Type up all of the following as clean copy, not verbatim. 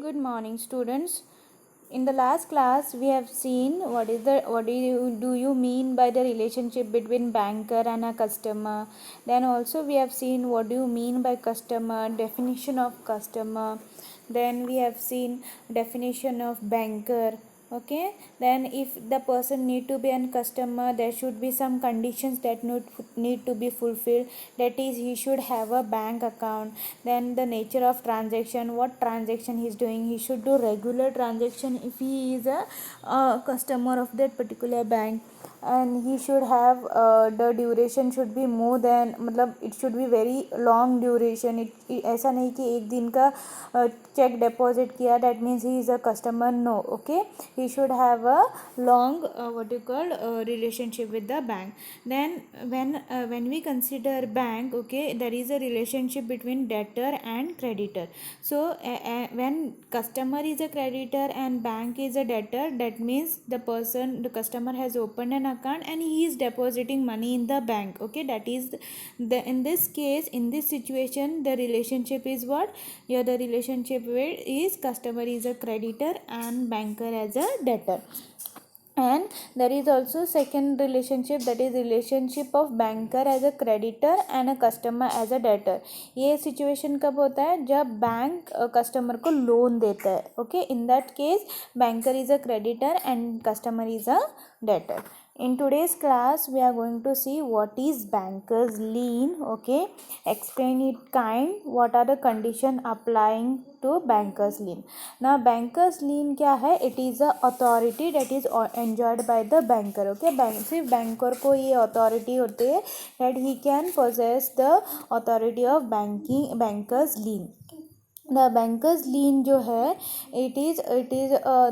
Good morning, students. In the last class, we have seen what do you mean by the relationship between banker and a customer. Then also we have seen what do you mean by customer, definition of customer. Then we have seen definition of banker. Okay, then if the person need to be a customer, there should be some conditions that need to be fulfilled. That is, he should have a bank account. Then the nature of transaction, what transaction he is doing, he should do regular transaction if he is a customer of that particular bank. And he should have the duration should be more than, मतलब it should be very long duration. ऐसा नहीं कि एक दिन का check deposit किया that means he is a customer. No, okay, he should have a long what you call relationship with the bank. Then when we consider bank, okay, there is a relationship between debtor and creditor. So when customer is a creditor and bank is a debtor, that means the customer has opened an account and he is depositing money in the bank. Okay, that is in this case, in this situation, the relationship is what? Here the relationship is customer is a creditor and banker as a debtor. And there is also second relationship, that is relationship of banker as a creditor and a customer as a debtor. ये situation कब होता है? जब bank customer को loan देता है. Okay, in that case banker is a creditor and customer is a debtor. In today's class, we are going to see what is banker's lien. Okay, explain it kind. What are the condition applying to banker's lien? Now, banker's lien क्या है? It is a authority that is enjoyed by the banker. Okay, सिर्फ banker को ये authority होती है that he can possess the authority of banker's lien. The banker's lien जो है, it is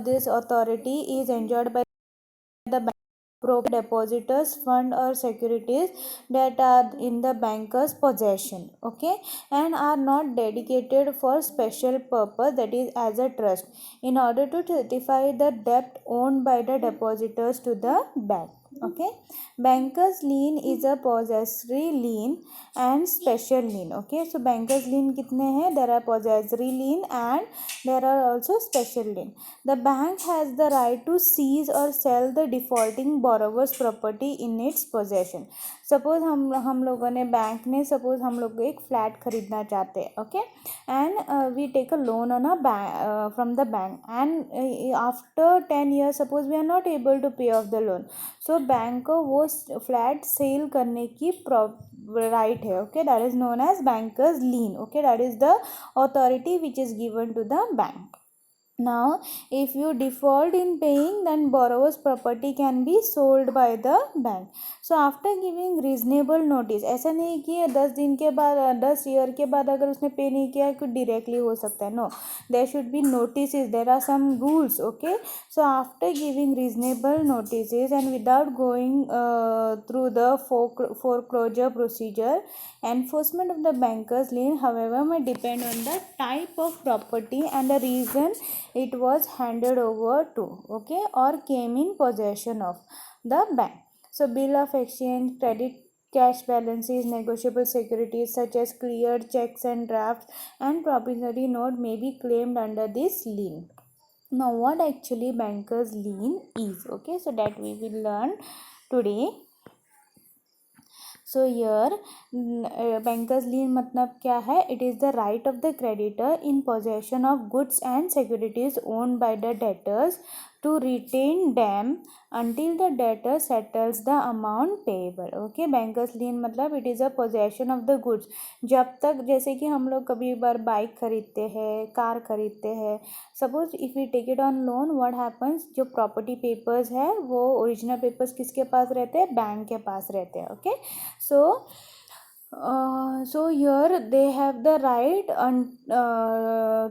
this authority is enjoyed by the bank depositors fund or securities that are in the banker's possession. Okay, and are not dedicated for special purpose, that is as a trust, in order to certify the debt owned by the depositors to the bank. Okay, banker's lien is a possessory lien and special lien. Okay, so banker's lien कितने हैं? There are possessory lien and there are also special lien. The bank has the right to seize or sell the defaulting borrower's property in its possession. Suppose हम लोगों ने bank ने suppose हम लोग एक flat खरीदना चाहते हैं. Okay, and we take a loan on a bank from the bank and after 10 years suppose we are not able to pay off the loan. So bank को वो फ्लैट सेल करने की right है. Okay, that is known as banker's lien. Okay, that is the authority which is given to the bank. Now, if you default in paying, then borrower's property can be sold by the bank. So after giving reasonable notice, ऐसा नहीं कि 10 दिन के बाद 10 year के बाद अगर उसने पे नहीं किया कुछ डायरेक्टली हो सकता है. No, there should be notices, there are some rules. Okay, so after giving reasonable notices and without going through the foreclosure procedure, enforcement of the banker's lien, however, may depend on the type of property and the reason it was handed over to. Okay, or came in possession of the bank. So bill of exchange, credit, cash balances, negotiable securities such as cleared checks and drafts, and promissory note may be claimed under this lien. Now, what actually banker's lien is? Okay, so that we will learn today. So here banker's lien मतलब क्या है? It is the right of the creditor in possession of goods and securities owned by the debtors to retain them until the debtor settles the amount payable. Okay, banker's lien मतलब it is a possession of the goods. जब तक, जैसे कि हम लोग कभी बार bike खरीदते हैं, कार खरीदते हैं, suppose if we take it on loan, what happens, जो प्रॉपर्टी पेपर्स है वो ओरिजिनल पेपर्स किसके पास रहते हैं? बैंक के पास रहते हैं. Okay, so here they have the right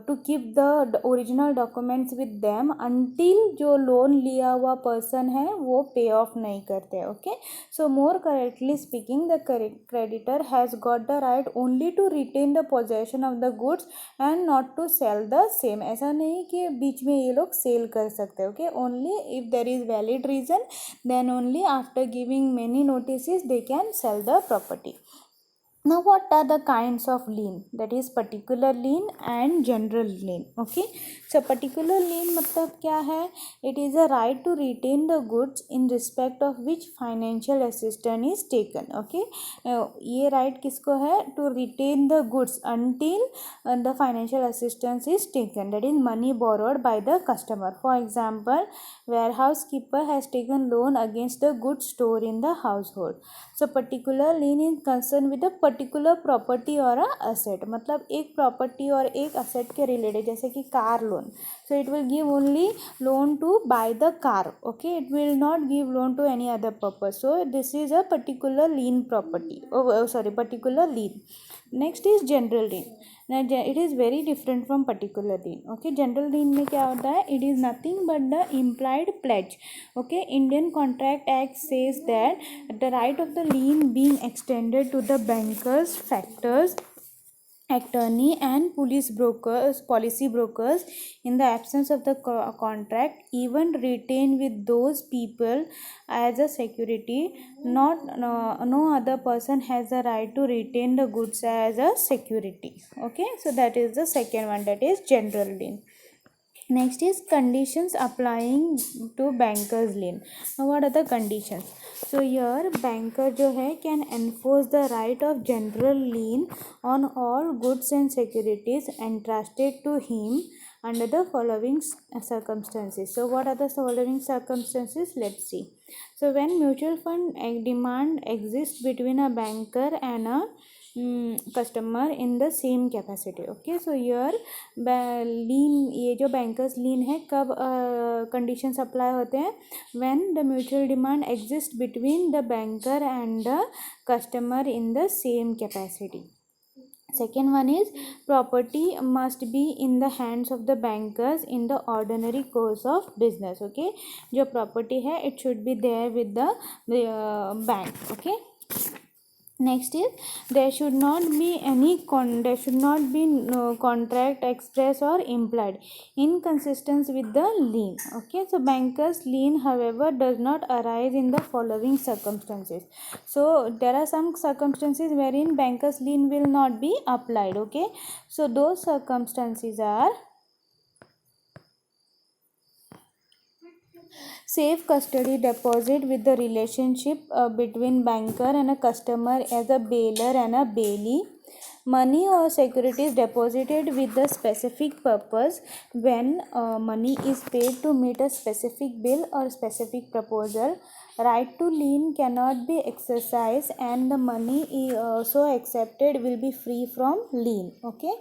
to keep the original documents with them until जो लोन लिया हुआ पर्सन है वो पे ऑफ नहीं करते. Okay, so more correctly speaking, the creditor has got the right only to retain the possession of the goods and not to sell the same. ऐसा नहीं कि बीच में ये लोग सेल कर सकते. Okay, only if there is valid reason, then only after giving many notices they can sell the property. Now what are the kinds of lien? That is particular lien and general lien. Okay, so particular lien मतलब क्या है? It is a right to retain the goods in respect of which financial assistance is taken. Okay, ये right किसको है? To retain the goods until the financial assistance is taken, that is money borrowed by the customer. For example, warehouse keeper has taken loan against the goods stored in the household. So particular lien is concerned with a particular property or a asset. मतलब एक property और एक asset के related, जैसे कि car loan. So it will give only loan to buy the car. Okay, it will not give loan to any other purpose. So this is a particular lien property. Particular lien. Next is general lien. Now it is very different from particular lien. Okay, general lien में क्या होता है? It is nothing but the implied pledge. Okay, Indian Contract Act says that the right of the lien being extended to the bankers, factors, attorney and policy brokers in the absence of the contract, even retain with those people as a security. No other person has the right to retain the goods as a security. Okay, so that is the second one, that is general lien. Next is conditions applying to bankers lien. Now what are the conditions? So here banker जो है can enforce the right of general lien on all goods and securities entrusted to him under the following circumstances. So what are the following circumstances? Let's see. So when mutual fund demand exists between a banker and a customer in the same capacity. Okay, so here lien, ये जो bankers lien है कब conditions apply होते हैं? When the mutual demand exists between the banker and the customer in the same capacity. Second one is property must be in the hands of the bankers in the ordinary course of business. Okay, जो property है it should be there with the bank. Okay. Next is there should not be no contract express or implied inconsistent with the lien. Okay, so bankers lien however does not arise in the following circumstances. So there are some circumstances wherein bankers lien will not be applied. Okay, so those circumstances are safe custody deposit with the relationship between banker and a customer as a bailer and a bailee. Money or securities deposited with the specific purpose when money is paid to meet a specific bill or specific proposal. Right to lien cannot be exercised and the money so accepted will be free from lien. Okay,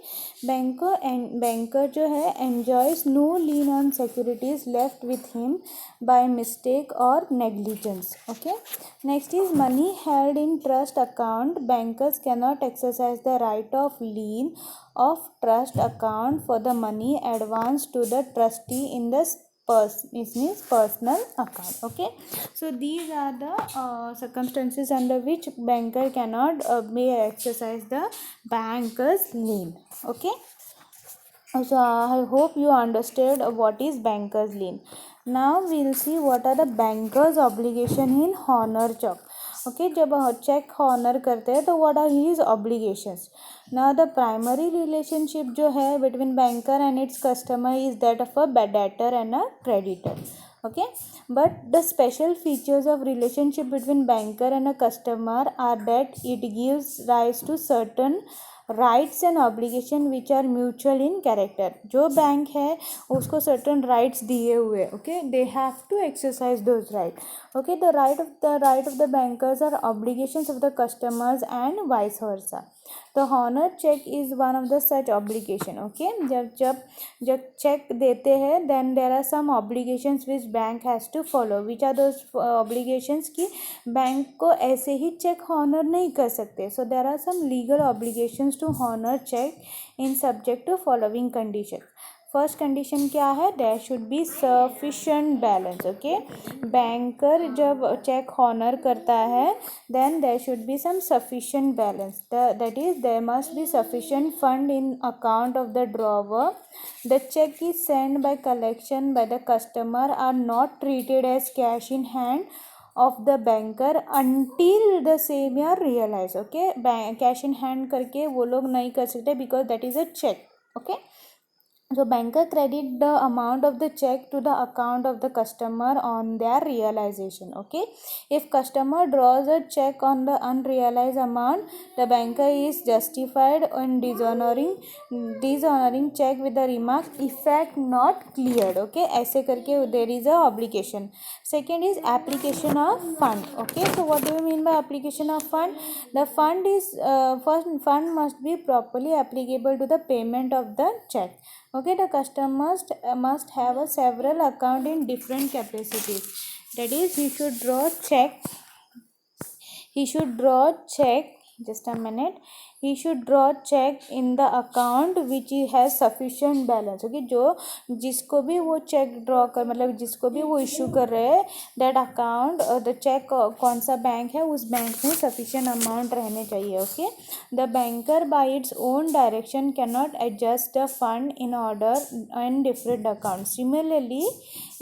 banker जो है enjoys no lien on securities left with him by mistake or negligence. Okay, next is money held in trust account. Bankers cannot exercise the right of lien of trust account for the money advanced to the trustee in the means personal account. Okay, so these are the circumstances under which banker cannot may exercise the banker's lien. Okay, so I hope you understood what is banker's lien. Now we will see what are the banker's obligation in honor check. Okay, जब cheque honour करते हैं तो what are his obligations. Now the primary relationship जो है between banker and its customer is that of a debtor and a creditor. Okay, but the special features of relationship between banker and a customer are that it gives rise to certain rights and obligation which are mutual in character. जो bank है उसको certain rights दिए हुए. Okay, they have to exercise those right. Okay, the right of the bankers are obligations of the customers and vice versa. The honour cheque is one of the such obligation. Okay, जब cheque देते हैं then there are some obligations which bank has to follow. Which are those obligations की bank को ऐसे ही cheque honour नहीं कर सकते. So there are some legal obligations to honour cheque in subject to following condition. First condition क्या है? There should be sufficient balance. Okay, banker जब चेक हॉनर करता है then there should be some sufficient balance. That is there must be sufficient fund in account of the drawer. The cheque is send by collection by the customer are not treated as cash in hand of the banker until the same are realized. Okay, cash in hand करके वो लोग नहीं कर सकते because that is a check. Okay, so banker credit the amount of the check to the account of the customer on their realization. Okay, if customer draws a check on the unrealized amount, the banker is justified in dishonoring check with the remark effect not cleared. Okay, ऐसे करके there is a obligation. Second is application of fund. Okay, so what do you mean by application of fund? The fund is first fund must be properly applicable to the payment of the check. Okay, the customer must have a several account in different capacities. That is, he should draw check. Just a minute. He should draw check in the account which he has sufficient balance. Okay, जो जिसको भी वो check draw कर मतलब जिसको भी वो issue कर रहे हैं दैट अकाउंट द चेक कौन सा बैंक है उस बैंक में सफिशिएंट अमाउंट रहने चाहिए. Okay, the banker bye its own direction can not adjust the fund in order in different account. Similarly,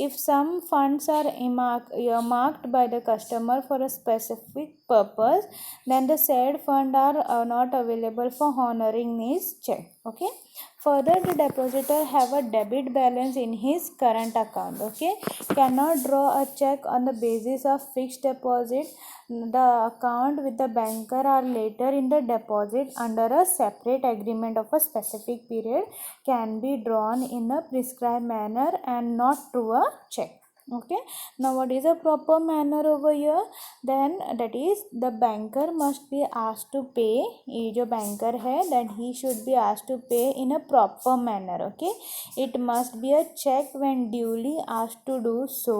if some funds are earmarked by the customer for a specific purpose, then the said fund are not available for honoring his check. Okay, further the depositor have a debit balance in his current account. Okay, cannot draw a check on the basis of fixed deposit. The account with the banker are later in the deposit under a separate agreement of a specific period can be drawn in a prescribed manner and not through a check. Okay, now what is a proper manner over here? Then that is the banker must be asked to pay. ये जो banker है that he should be asked to pay in a proper manner. Okay, it must be a check when duly asked to do so.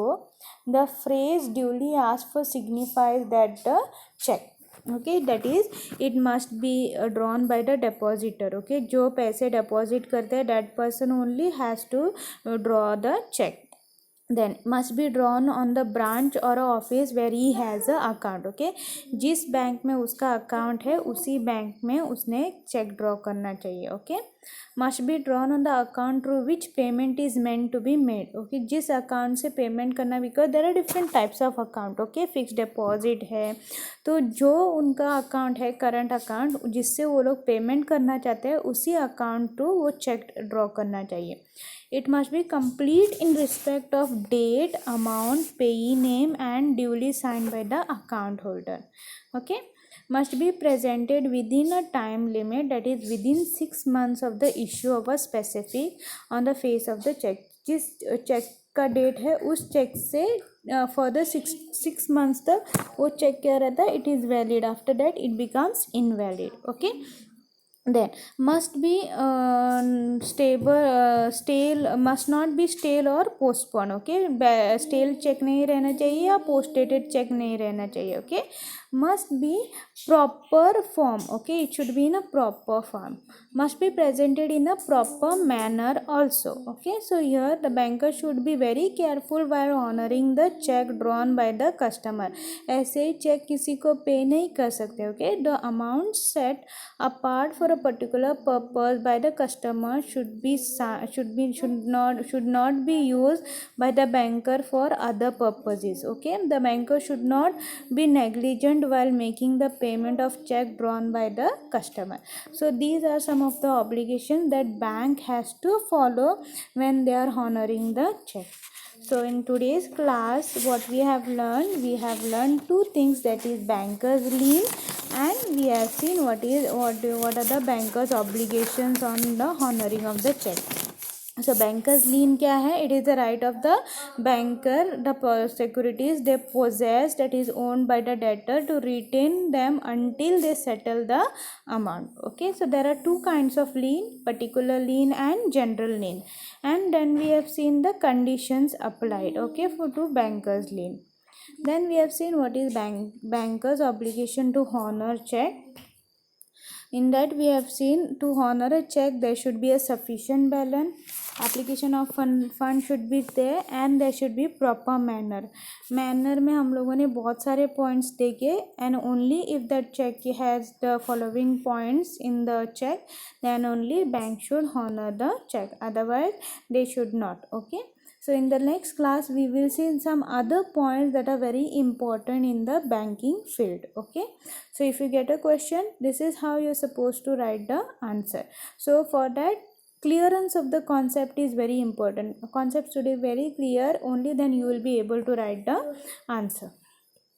The phrase duly asked for signifies that the check. Okay, that is it must be drawn by the depositor. Okay, जो पैसे deposit करते हैं that person only has to draw the check. Then must be drawn on the branch or a office where he has a account. Okay, जिस bank में उसका account है उसी bank में उसने चेक ड्रॉ करना चाहिए. Okay, must be drawn on the account through which payment is meant to be made. Okay, जिस अकाउंट से पेमेंट करना because there are different types of account. Okay, fix deposit है तो जो उनका अकाउंट है करंट अकाउंट जिससे वो लोग पेमेंट करना चाहते हैं उसी अकाउंट टू वो चेक ड्रॉ करना चाहिए. It must be complete in respect of date, amount, payee name and duly signed by the account holder. Okay, must be presented within a time limit, that is within 6 months of the issue of a specific on the face of the check. जिस check का date है उस check से further 6 months तक वो check क्या रहता है, it is valid. After that it becomes invalid. Okay, then must be stale must not be stale or postponed. Okay, stale check नहीं रहना चाहिए या postdated check नहीं रहना चाहिए. Okay, must be proper form. Okay, it should be in a proper form. Must be presented in a proper manner also. Okay, so here the banker should be very careful while honoring the check drawn by the customer. ऐसे ही check किसी को पे नहीं कर सकते. Okay, the amount set apart for a particular purpose by the customer should not be used by the banker for other purposes. Okay, the banker should not be negligent while making the payment of check drawn by the customer. So these are some of the obligations that bank has to follow when they are honoring the check. So in today's class what we have learned two things, that is banker's lien, and we have seen what are the banker's obligations on the honoring of the check. So banker's lien क्या है? It is the right of the banker, the securities they possess that is owned by the debtor, to retain them until they settle the amount. Okay, so there are two kinds of lien, particular lien and general lien, and then we have seen the conditions applied. Okay, to banker's lien. Then we have seen what is banker's obligation to honor check. In that we have seen to honor a check there should be a sufficient balance, application of fund should be there, and there should be proper manner. में हम लोगों ने बहुत सारे points देखे, and only if that check has the following points in the check then only bank should honor the check, otherwise they should not. Okay, So in the next class we will see some other points that are very important in the banking field. Okay, so if you get a question, this is how you're supposed to write the answer. So for that, clearance of the concept is very important. Concepts should be very clear, only then you will be able to write the answer.